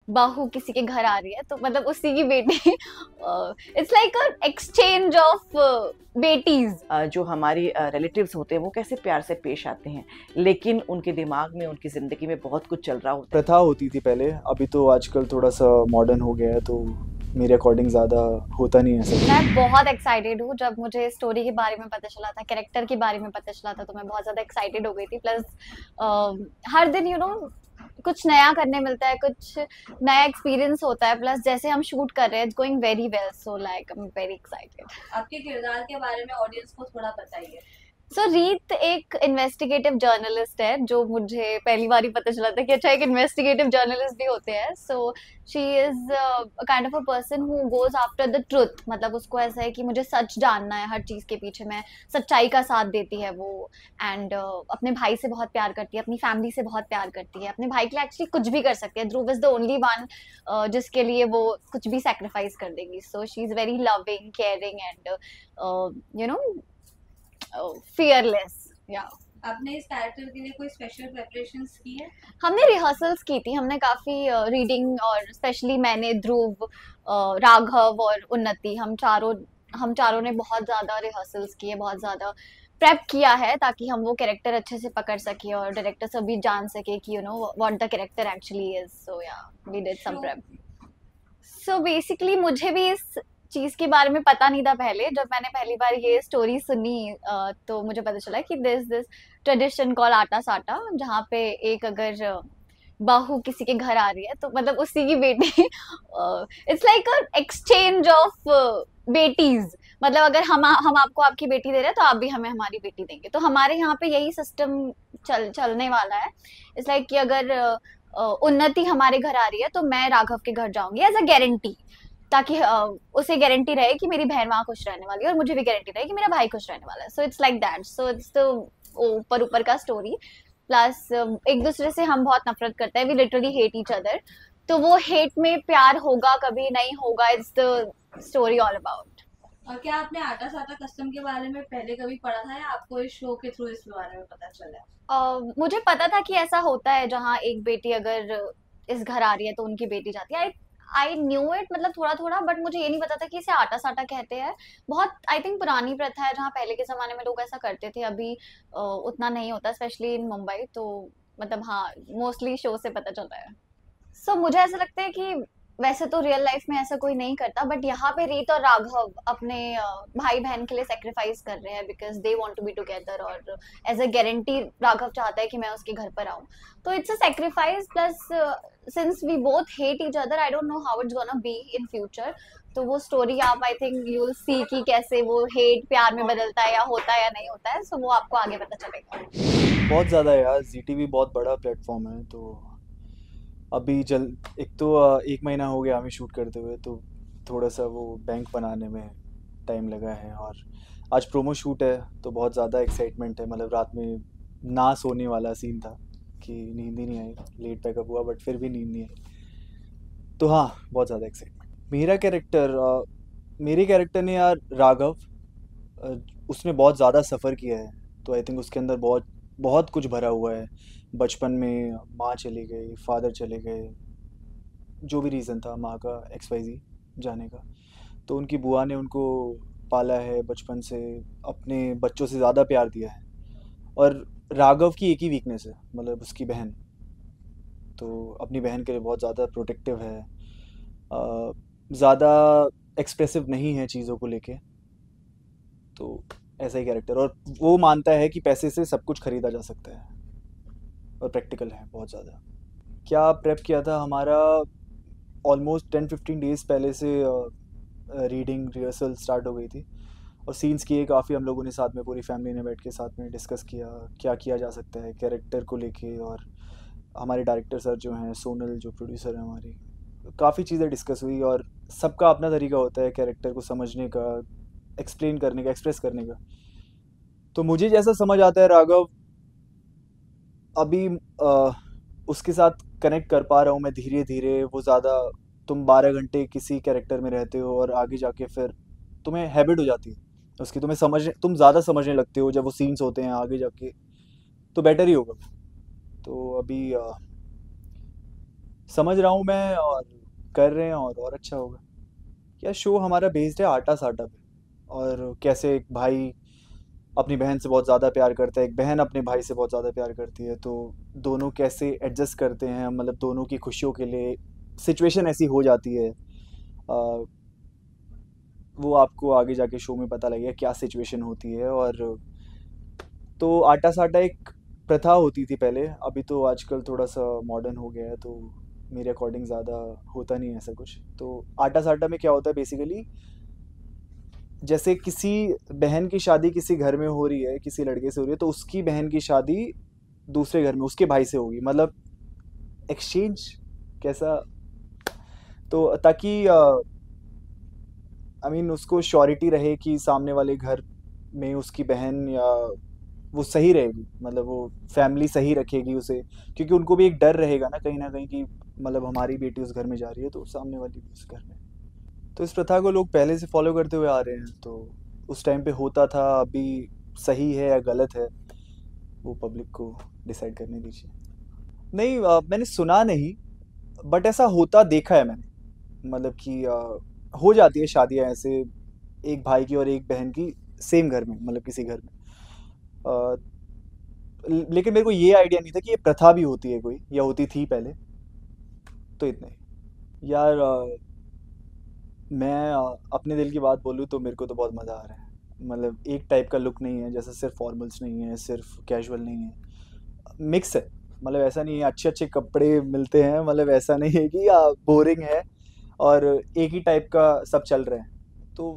बहू किसी के घर आ रही है तो मतलब उसी की बेटी it's like a exchange of बेटीज। जो हमारी रिलेटिव्स होते हैं वो कैसे प्यार से पेश आते हैं, लेकिन उनके दिमाग में, उनकी ज़िंदगी में बहुत कुछ चल रहा होता है। प्रथा होती थी पहले, अभी तो आजकल थोड़ा सा मॉडर्न हो गया है, तो मेरे अकॉर्डिंग ज़्यादा होता नहीं है सब। मैं बहुत एक्साइटेड हूँ। जब मुझे स्टोरी के बारे में पता चला था, कैरेक्टर के बारे में पता चला था, तो मैं बहुत ज़्यादा एक्साइटेड हो गई थी। प्लस हर दिन कुछ नया करने मिलता है, कुछ नया एक्सपीरियंस होता है। प्लस जैसे हम शूट कर रहे हैं, it's going very well, so like I am very excited. आपके किरदार के बारे में ऑडियंस को थोड़ा बताइए। सो रीत एक इन्वेस्टिगेटिव जर्नलिस्ट है, जो मुझे पहली बार ही पता चला था कि अच्छा एक इन्वेस्टिगेटिव जर्नलिस्ट भी होते हैं। So she is kind of a person who goes after the truth. मतलब उसको ऐसा है कि मुझे सच जानना है, हर चीज के पीछे मैं सच्चाई का साथ देती है वो। एंड अपने भाई से बहुत प्यार करती है, अपनी फैमिली से बहुत प्यार करती है, अपने भाई के लिए एक्चुअली कुछ भी कर सकती है। ध्रुव इज द ओनली वन जिसके लिए वो कुछ भी सेक्रीफाइस कर देगी। So she is very loving, caring and you know fearless. या आपने इस कैरेक्टर के लिए कोई स्पेशल प्रिपरेशंस की है? हमने रिहर्सल्स की थी, हमने काफी रीडिंग, और स्पेशली मैंने, ध्रुव, राघव और उन्नति, हम चारों ने बहुत ज्यादा रिहर्सल्स किए, बहुत ज्यादा प्रेप किया है, ताकि हम वो कैरेक्टर अच्छे से पकड़ सके और डायरेक्टर सभी जान सके कि what the character actually is. So yeah we did some prep. So basically मुझे भी इस चीज के बारे में पता नहीं था पहले। जब मैंने पहली बार ये स्टोरी सुनी तो मुझे पता चला कि दिस ट्रेडिशन कॉल आटा साटा, जहाँ पे एक अगर बहू किसी के घर आ रही है तो मतलब उसी की बेटी it's like a exchange of बेटीज। मतलब अगर हम आपको आपकी बेटी दे रहे हैं तो आप भी हमें हमारी बेटी देंगे। तो हमारे यहाँ पे यही सिस्टम चलने वाला है। इट्स लाइक कि अगर उन्नति हमारे घर आ रही है तो मैं राघव के घर जाऊंगी एज अ गारंटी, ताकि उसे गारंटी रहे कि मेरी बहन वहां खुश रहने वाली है, और मुझे भी गारंटी रहे कि मेरा भाई खुश रहने वाला है। So it's like that. So it's the ऊपर ऊपर का स्टोरी। प्लस एक दूसरे से हम बहुत नफरत करते हैं, we literally hate each other. तो वो हेट में प्यार होगा कभी नहीं होगा, it's the story all about. और क्या आपने आटा साटा कस्टम के बारे में पहले कभी पढ़ा था, या आपको इस शो के थ्रू इस बारे में पता चला है? मुझे पता था कि ऐसा होता है, जहाँ एक बेटी अगर इस घर आ रही है तो उनकी बेटी जाती है। आई न्यू इट, मतलब थोड़ा थोड़ा, बट मुझे ये नहीं पता था कि इसे आटा साटा कहते हैं। बहुत आई थिंक पुरानी प्रथा है, जहाँ पहले के जमाने में लोग ऐसा करते थे। अभी उतना नहीं होता, स्पेशली इन मुंबई। तो मतलब हाँ, मोस्टली शो से पता चल रहा है। सो मुझे ऐसा लगता है कि वैसे तो रियल लाइफ में ऐसा कोई नहीं करता, बट यहाँ पे रीत और राघव अपने भाई बहन के लिए सेक्रीफाइस कर रहे हैं, because they want to be together. और एज अ गारंटी राघव चाहता है कि मैं उसके घर पर आऊँ। तो it's a sacrifice. Plus since we both hate each other, I don't know how it's gonna be in future. तो वो स्टोरी आप, I think you will see कि कैसे वो हेट प्यार में बदलता है, या होता है या नहीं होता है। सो वो आपको आगे पता चलेगा। बहुत ज़्यादा है यार, ZTV बहुत बड़ा प्लेटफॉर्म है, तो अभी एक तो 1 महीना हो गया हमें शूट करते हुए, तो थोड़ा सा वो बैंक बनाने में टाइम लगा है। और आज प्रोमो शूट है, तो बहुत ज़्यादा एक्साइटमेंट है। मतलब रात में ना सोने वाला सीन था कि नींद ही नहीं आई, लेट पैकअप हुआ बट फिर भी नींद नहीं आई। तो हाँ, बहुत ज़्यादा एक्साइटमेंट। मेरे कैरेक्टर ने यार, राघव, उसने बहुत ज़्यादा सफ़र किया है, तो आई थिंक उसके अंदर बहुत बहुत कुछ भरा हुआ है। बचपन में माँ चली गई, फादर चले गए, जो भी रीज़न था माँ का XYZ जाने का, तो उनकी बुआ ने उनको पाला है बचपन से, अपने बच्चों से ज़्यादा प्यार दिया है। और राघव की एक ही वीकनेस है, मतलब उसकी बहन, तो अपनी बहन के लिए बहुत ज़्यादा प्रोटेक्टिव है, ज़्यादा एक्सप्रेसिव नहीं है चीज़ों को लेके। तो ऐसा ही कैरेक्टर, और वो मानता है कि पैसे से सब कुछ खरीदा जा सकता है, और प्रैक्टिकल है बहुत ज़्यादा। क्या प्रेप किया था हमारा, ऑलमोस्ट 10-15 डेज़ पहले से रीडिंग रिहर्सल स्टार्ट हो गई थी, और सीन्स किए काफ़ी हम लोगों ने साथ में, पूरी फैमिली ने बैठ के साथ में डिस्कस किया क्या किया जा सकता है कैरेक्टर को लेके। और हमारे डायरेक्टर सर जो हैं, सोनल जो प्रोड्यूसर हैं हमारी, काफ़ी चीज़ें डिस्कस हुई। और सबका अपना तरीका होता है कैरेक्टर को समझने का, एक्सप्लेन करने का, एक्सप्रेस करने का। तो मुझे जैसा समझ आता है राघव, अभी उसके साथ कनेक्ट कर पा रहा हूँ मैं धीरे धीरे। वो ज़्यादा, तुम 12 घंटे किसी कैरेक्टर में रहते हो और आगे जाके फिर तुम्हें हैबिट हो जाती है उसकी, तुम ज़्यादा समझने लगते हो जब वो सीन्स होते हैं आगे जाके, तो बेटर ही होगा। तो अभी समझ रहा हूँ मैं, और कर रहे हैं और अच्छा होगा। क्या शो हमारा बेस्ड है आटा साटा पे, और कैसे एक भाई अपनी बहन से बहुत ज़्यादा प्यार करता है, एक बहन अपने भाई से बहुत ज़्यादा प्यार करती है, तो दोनों कैसे एडजस्ट करते हैं, मतलब दोनों की खुशियों के लिए सिचुएशन ऐसी हो जाती है। वो आपको आगे जाके शो में पता लगेगा क्या सिचुएशन होती है। और तो आटा साटा एक प्रथा होती थी पहले, अभी तो आजकल थोड़ा सा मॉडर्न हो गया है, तो मेरे अकॉर्डिंग ज़्यादा होता नहीं है ऐसा कुछ। तो आटा साटा में क्या होता है बेसिकली, जैसे किसी बहन की शादी किसी घर में हो रही है, किसी लड़के से हो रही है, तो उसकी बहन की शादी दूसरे घर में उसके भाई से होगी, मतलब एक्सचेंज कैसा। तो ताकि आई मीन उसको श्योरिटी रहे कि सामने वाले घर में उसकी बहन या वो सही रहेगी, मतलब वो फैमिली सही रखेगी उसे, क्योंकि उनको भी एक डर रहेगा ना कहीं कि मतलब हमारी बेटी उस घर में जा रही है तो सामने वाली भी उस घर में। तो इस प्रथा को लोग पहले से फॉलो करते हुए आ रहे हैं, तो उस टाइम पे होता था। अभी सही है या गलत है वो पब्लिक को डिसाइड करने दीजिए। नहीं मैंने सुना नहीं, बट ऐसा होता देखा है मैंने, मतलब कि हो जाती है शादियाँ ऐसे, एक भाई की और एक बहन की सेम घर में, मतलब किसी घर में। अ, लेकिन मेरे को ये आइडिया नहीं था कि ये प्रथा भी होती है कोई, या होती थी पहले। तो इतना ही यार। मैं अपने दिल की बात बोलूँ तो मेरे को तो बहुत मज़ा आ रहा है। मतलब एक टाइप का लुक नहीं है, जैसे सिर्फ फॉर्मल्स नहीं है, सिर्फ कैजुअल नहीं है, मिक्स है। मतलब ऐसा नहीं है अच्छे अच्छे कपड़े मिलते हैं, मतलब ऐसा नहीं है कि बोरिंग है और एक ही टाइप का सब चल रहे हैं। तो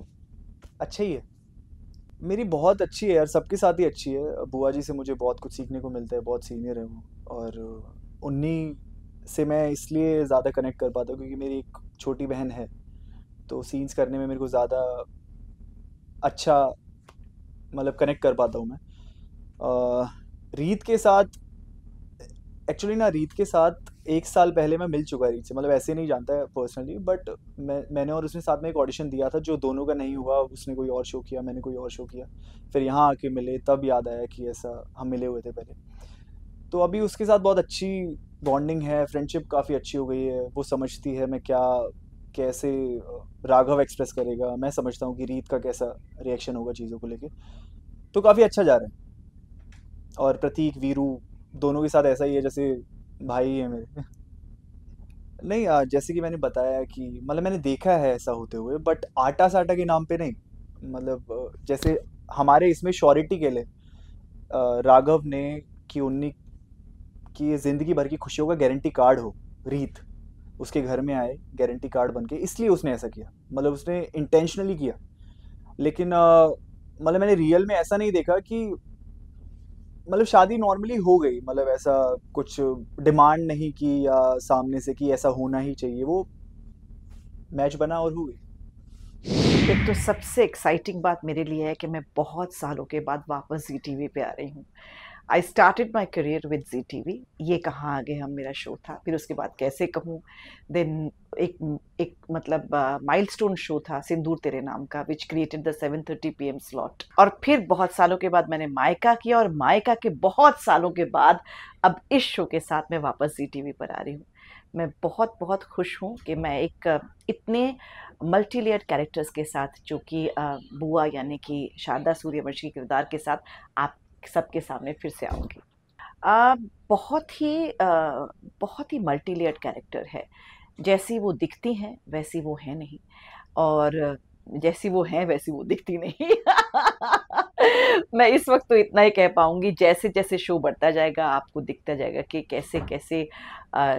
अच्छा ही है। मेरी बहुत अच्छी है यार, सबके साथ ही अच्छी है। बुआ जी से मुझे बहुत कुछ सीखने को मिलता है, बहुत सीनियर है वो। और उन्हीं से मैं इसलिए ज़्यादा कनेक्ट कर पाता हूँ क्योंकि मेरी एक छोटी बहन है, तो सीन्स करने में मेरे को ज़्यादा अच्छा मतलब कनेक्ट कर पाता हूँ मैं। रीत के साथ एक्चुअली ना, रीत के साथ एक साल पहले मैं मिल चुका रीत से, मतलब ऐसे नहीं जानता है पर्सनली, बट मैंने और उसने साथ में एक ऑडिशन दिया था जो दोनों का नहीं हुआ। उसने कोई और शो किया, मैंने कोई और शो किया, फिर यहाँ आके मिले, तब याद आया कि ऐसा हम मिले हुए थे पहले। तो अभी उसके साथ बहुत अच्छी बॉन्डिंग है, फ्रेंडशिप काफ़ी अच्छी हो गई है। वो समझती है मैं क्या कैसे राघव एक्सप्रेस करेगा, मैं समझता हूँ कि रीत का कैसा रिएक्शन होगा चीज़ों को लेके। तो काफ़ी अच्छा जा रहा है। और प्रतीक वीरू दोनों के साथ ऐसा ही है जैसे भाई है मेरे। नहीं जैसे कि मैंने बताया कि मतलब मैंने देखा है ऐसा होते हुए, बट आटा साटा के नाम पे नहीं। मतलब जैसे हमारे इसमें श्योरिटी के लिए राघव ने कि उन्नी की जिंदगी भर की खुशियों का गारंटी कार्ड हो, रीत उसके घर में आए गारंटी कार्ड बन के, इसलिए उसने ऐसा किया, मतलब उसने इंटेंशनली किया। लेकिन मतलब मैंने रियल में ऐसा नहीं देखा कि मतलब शादी नॉर्मली हो गई, मतलब ऐसा कुछ डिमांड नहीं की या सामने से कि ऐसा होना ही चाहिए, वो मैच बना और हो गई। एक तो सबसे एक्साइटिंग बात मेरे लिए है कि मैं बहुत सालों के बाद वापस जी टीवी पे आ रही हूँ। I started my career with Zee TV. ये कहाँ आगे हम मेरा शो था, फिर उसके बाद कैसे कहूँ, देन एक एक मतलब माइलस्टोन शो था सिंदूर तेरे नाम का, which created the 7:30 PM slot. और फिर बहुत सालों के बाद मैंने मायका किया, और मायका के बहुत सालों के बाद अब इस शो के साथ मैं वापस जी टीवी पर आ रही हूँ। मैं बहुत बहुत खुश हूँ कि मैं एक इतने मल्टी लेयर्ड कैरेक्टर्स के साथ, जो कि बुआ यानी कि शारदा सूर्यवंशी के किरदार के साथ आप सबके सामने फिर से आऊँगी। अ, बहुत ही बहुत ही मल्टी लेयर्ड कैरेक्टर है। जैसी वो दिखती हैं वैसी वो है नहीं, और जैसी वो हैं वैसी वो दिखती नहीं। मैं इस वक्त तो इतना ही कह पाऊंगी, जैसे जैसे शो बढ़ता जाएगा आपको दिखता जाएगा कि कैसे कैसे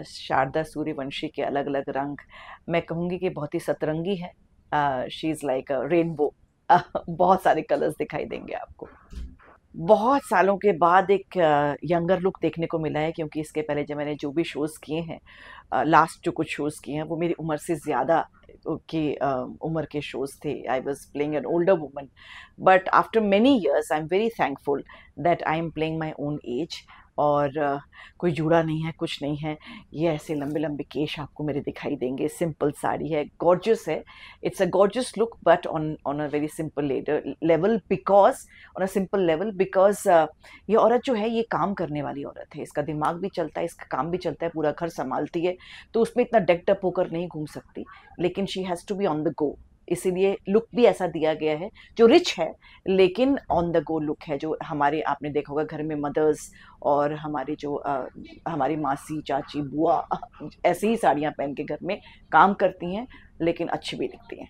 शारदा सूर्यवंशी के अलग अलग रंग, मैं कहूँगी कि बहुत ही सतरंगी है। She is like a rainbow. बहुत सारे कलर्स दिखाई देंगे आपको। बहुत सालों के बाद एक यंगर लुक देखने को मिला है, क्योंकि इसके पहले जब मैंने जो भी शोज़ किए हैं, लास्ट जो कुछ शोज़ किए हैं वो मेरी उम्र से ज़्यादा की उम्र के शोज़ थे। I was playing an older woman, but after many years I am very thankful that I am playing my own age. और कोई जूड़ा नहीं है, कुछ नहीं है, ये ऐसे लंबे लंबे केश आपको मेरे दिखाई देंगे, सिंपल साड़ी है, गॉर्जियस है, it's a gorgeous look but on a very simple level, because on a simple level, because ये औरत जो है ये काम करने वाली औरत है, इसका दिमाग भी चलता है, इसका काम भी चलता है, पूरा घर संभालती है, तो उसमें इतना डेक्ड अप होकर नहीं घूम सकती, लेकिन she has to be on the go, इसीलिए लुक भी ऐसा दिया गया है जो रिच है लेकिन ऑन द गो लुक है, जो हमारे आपने देखा होगा घर में मदर्स और हमारे जो हमारी मासी, चाची, बुआ ऐसी ही साड़ियाँ पहन के घर में काम करती हैं लेकिन अच्छी भी दिखती हैं।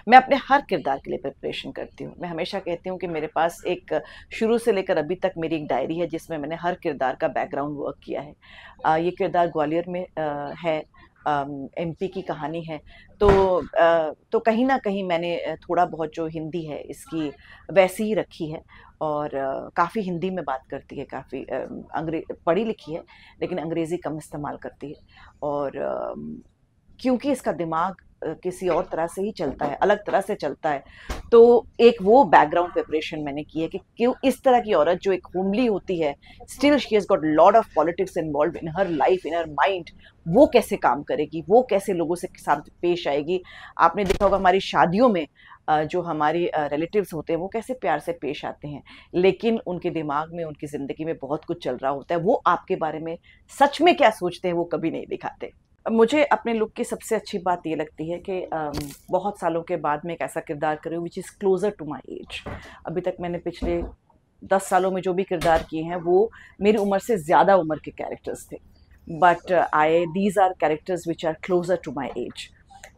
मैं अपने हर किरदार के लिए प्रिपरेशन करती हूँ। मैं हमेशा कहती हूँ कि मेरे पास एक शुरू से लेकर अभी तक मेरी एक डायरी है जिसमें मैंने हर किरदार का बैकग्राउंड वर्क किया है। ये किरदार ग्वालियर में है, एमपी की कहानी है, तो कहीं ना कहीं मैंने थोड़ा बहुत जो हिंदी है इसकी वैसी ही रखी है, और काफ़ी हिंदी में बात करती है, काफ़ी पढ़ी लिखी है लेकिन अंग्रेज़ी कम इस्तेमाल करती है, और क्योंकि इसका दिमाग किसी और तरह से ही चलता है, अलग तरह से चलता है, तो एक वो बैकग्राउंड प्रिपरेशन मैंने की है कि क्यों इस तरह की औरत जो एक होमली होती है, still she has got lot of politics involve in her life, in her mind, वो कैसे काम करेगी, वो कैसे लोगों से साथ पेश आएगी। आपने देखा होगा हमारी शादियों में जो हमारे रिलेटिव्स होते हैं वो कैसे प्यार से पेश आते हैं, लेकिन उनके दिमाग में, उनकी ज़िंदगी में बहुत कुछ चल रहा होता है, वो आपके बारे में सच में क्या सोचते हैं वो कभी नहीं दिखाते। मुझे अपने लुक की सबसे अच्छी बात ये लगती है कि बहुत सालों के बाद मैं एक ऐसा किरदार कर रही हूँ which is closer to my age. अभी तक मैंने पिछले 10 सालों में जो भी किरदार किए हैं वो मेरी उम्र से ज़्यादा उम्र के कैरेक्टर्स थे, but these are characters which are closer to my age.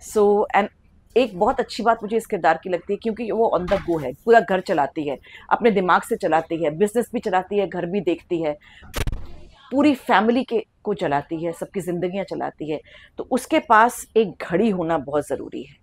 So and एक बहुत अच्छी बात मुझे इस किरदार की लगती है क्योंकि वो ऑन द गो है, पूरा घर चलाती है, अपने दिमाग से चलाती है, बिजनेस भी चलाती है, घर भी देखती है, पूरी फैमिली को चलाती है, सबकी ज़िंदगियाँ चलाती है, तो उसके पास एक घड़ी होना बहुत ज़रूरी है।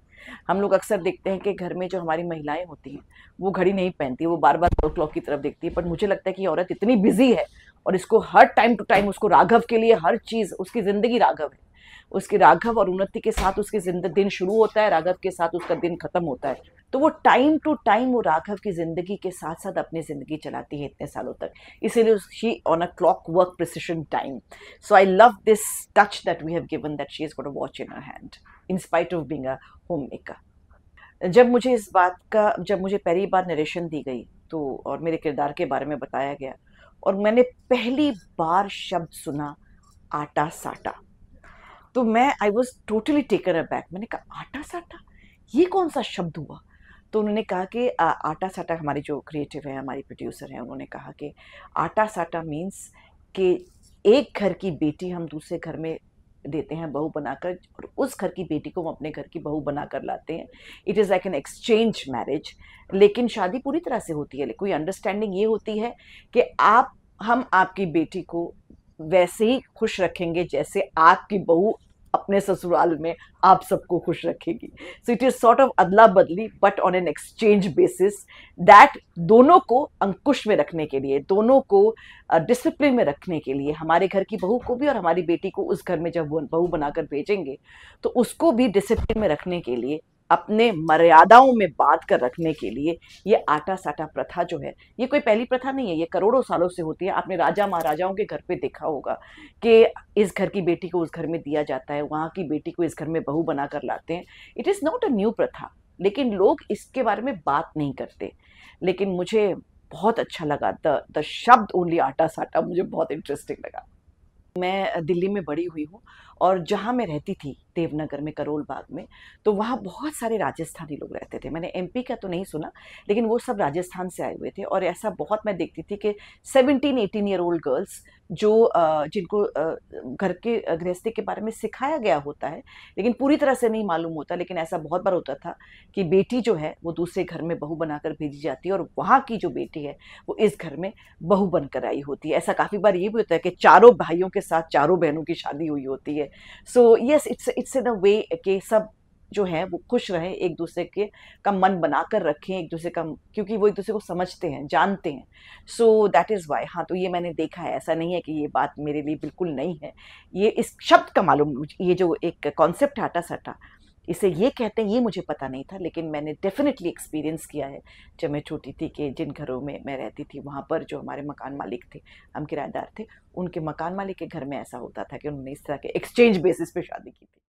हम लोग अक्सर देखते हैं कि घर में जो हमारी महिलाएं होती हैं वो घड़ी नहीं पहनती, वो बार बार क्लॉक की तरफ देखती है, पर मुझे लगता है कि ये औरत इतनी बिजी है और इसको हर टाइम टू टाइम उसको राघव के लिए हर चीज़, उसकी ज़िंदगी राघव है, उसके राघव और उन्नति के साथ उसकी दिन शुरू होता है, राघव के साथ उसका दिन खत्म होता है, तो वो टाइम टू टाइम वो राघव की ज़िंदगी के साथ साथ अपनी ज़िंदगी चलाती है इतने सालों तक, इसीलिए she on a clock work precision time. So I love this touch that we have given, that she is got a watch in her hand in spite of being a homemaker. जब मुझे पहली बार narration दी गई तो और मेरे किरदार के बारे में बताया गया और मैंने पहली बार शब्द सुना आटा साटा, तो I was totally taken aback. मैंने कहा आटा साटा, ये कौन सा शब्द हुआ? तो उन्होंने कहा कि आटा साटा, हमारी जो क्रिएटिव है, हमारी प्रोड्यूसर हैं, उन्होंने कहा कि आटा साटा मीन्स कि एक घर की बेटी हम दूसरे घर में देते हैं बहू बनाकर, और उस घर की बेटी को हम अपने घर की बहू बनाकर लाते हैं। It is like an exchange marriage, लेकिन शादी पूरी तरह से होती है, कोई अंडरस्टैंडिंग ये होती है कि हम आपकी बेटी को वैसे ही खुश रखेंगे जैसे आपकी बहू अपने ससुराल में आप सबको खुश रखेगी। So it is sort of अदला बदली but on an exchange basis, that दोनों को अंकुश में रखने के लिए, दोनों को डिसिप्लिन में रखने के लिए, हमारे घर की बहू को भी और हमारी बेटी को उस घर में जब बहू बनाकर भेजेंगे तो उसको भी डिसिप्लिन में रखने के लिए, अपने मर्यादाओं में बांध कर रखने के लिए ये आटा साटा प्रथा जो है, ये कोई पहली प्रथा नहीं है, ये करोड़ों सालों से होती है। आपने राजा महाराजाओं के घर पे देखा होगा कि इस घर की बेटी को उस घर में दिया जाता है, वहाँ की बेटी को इस घर में बहू बनाकर लाते हैं। It is not a new प्रथा, लेकिन लोग इसके बारे में बात नहीं करते। लेकिन मुझे बहुत अच्छा लगा, द शब्द ओनली आटा साटा मुझे बहुत इंटरेस्टिंग लगा। मैं दिल्ली में बड़ी हुई हूँ और जहाँ मैं रहती थी देवनगर में, करोल बाग में, तो वहाँ बहुत सारे राजस्थानी लोग रहते थे। मैंने एमपी का तो नहीं सुना, लेकिन वो सब राजस्थान से आए हुए थे, और ऐसा बहुत मैं देखती थी कि 17-18 ईयर ओल्ड गर्ल्स जो जिनको घर के गृहस्थी के बारे में सिखाया गया होता है लेकिन पूरी तरह से नहीं मालूम होता, लेकिन ऐसा बहुत बार होता था कि बेटी जो है वो दूसरे घर में बहू बनाकर भेजी जाती है और वहाँ की जो बेटी है वो इस घर में बहू बनकर आई होती है। ऐसा काफ़ी बार ये भी होता है कि चारों भाइयों के साथ चारों बहनों की शादी हुई होती है। सो यस, इट्स इन अ वे कि सब जो है वो खुश रहें, एक दूसरे के का मन बनाकर रखें, एक दूसरे का, क्योंकि वो एक दूसरे को समझते हैं, जानते हैं। So that is why. हाँ, तो ये मैंने देखा है, ऐसा नहीं है कि ये बात मेरे लिए बिल्कुल नहीं है। ये इस शब्द का मालूम, ये जो एक कॉन्सेप्ट आटा साटा, इसे ये कहते हैं ये मुझे पता नहीं था, लेकिन मैंने डेफिनेटली एक्सपीरियंस किया है जब मैं छोटी थी कि जिन घरों में मैं रहती थी वहाँ पर जो हमारे मकान मालिक थे, हम किराएदार थे, उनके मकान मालिक के घर में ऐसा होता था कि उन्होंने इस तरह के एक्सचेंज बेसिस पे शादी की थी।